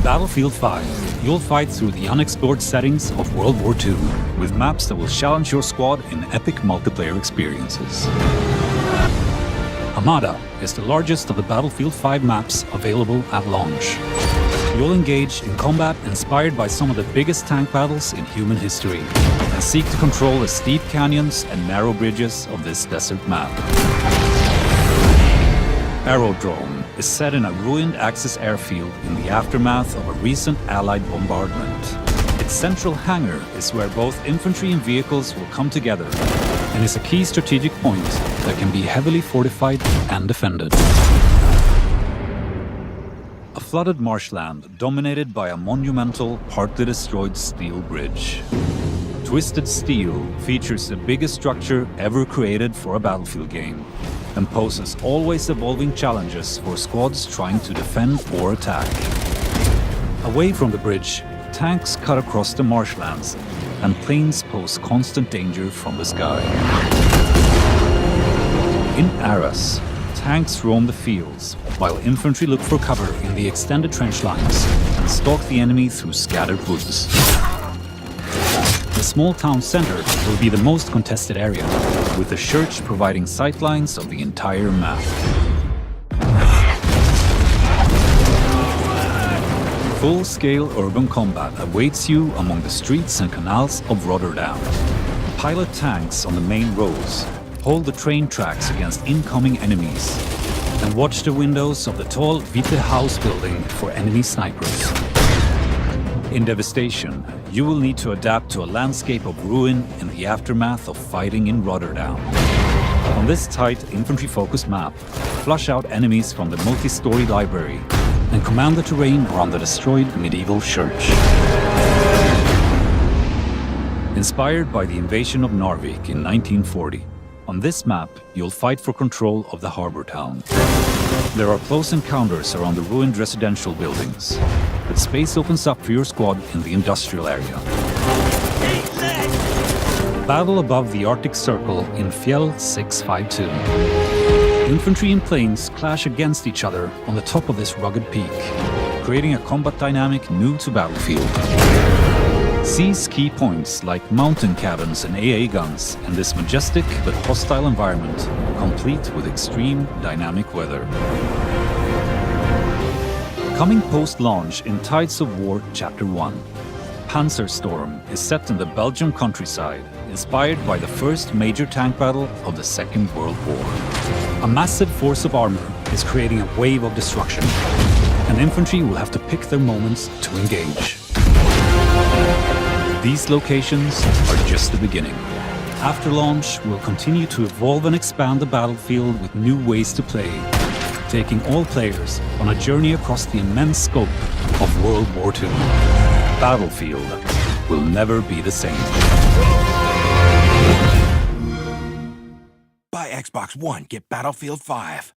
Battlefield 5, you'll fight through the unexplored settings of World War II, with maps that will challenge your squad in epic multiplayer experiences. Armada is the largest of the Battlefield 5 maps available at launch. You'll engage in combat inspired by some of the biggest tank battles in human history, and seek to control the steep canyons and narrow bridges of this desert map. Aerodrome is set in a ruined Axis airfield in the aftermath of a recent Allied bombardment. Its central hangar is where both infantry and vehicles will come together, and is a key strategic point that can be heavily fortified and defended. A flooded marshland dominated by a monumental, partly destroyed steel bridge. Twisted Steel features the biggest structure ever created for a Battlefield game, and poses always evolving challenges for squads trying to defend or attack. Away from the bridge, tanks cut across the marshlands, and planes pose constant danger from the sky. In Arras, tanks roam the fields, while infantry look for cover in the extended trench lines and stalk the enemy through scattered woods. The small town center will be the most contested area, with the church providing sightlines of the entire map. Full-scale urban combat awaits you among the streets and canals of Rotterdam. Pilot tanks on the main roads, hold the train tracks against incoming enemies, and watch the windows of the tall Witte House building for enemy snipers. In Devastation, you will need to adapt to a landscape of ruin in the aftermath of fighting in Rotterdam. On this tight, infantry-focused map, flush out enemies from the multi-story library and command the terrain around the destroyed medieval church. Inspired by the invasion of Narvik in 1940, on this map, you'll fight for control of the harbor town. There are close encounters around the ruined residential buildings, but space opens up for your squad in the industrial area. Battle above the Arctic Circle in Fjell 652. Infantry and planes clash against each other on the top of this rugged peak, creating a combat dynamic new to Battlefield. Seize key points like mountain cabins and AA guns in this majestic but hostile environment, complete with extreme dynamic weather. Coming post-launch in Tides of War Chapter 1, Panzerstorm is set in the Belgian countryside, inspired by the first major tank battle of the Second World War. A massive force of armor is creating a wave of destruction, and infantry will have to pick their moments to engage. These locations are just the beginning. After launch, we'll continue to evolve and expand the battlefield with new ways to play, taking all players on a journey across the immense scope of World War II. Battlefield will never be the same. Buy Xbox One, get Battlefield 5.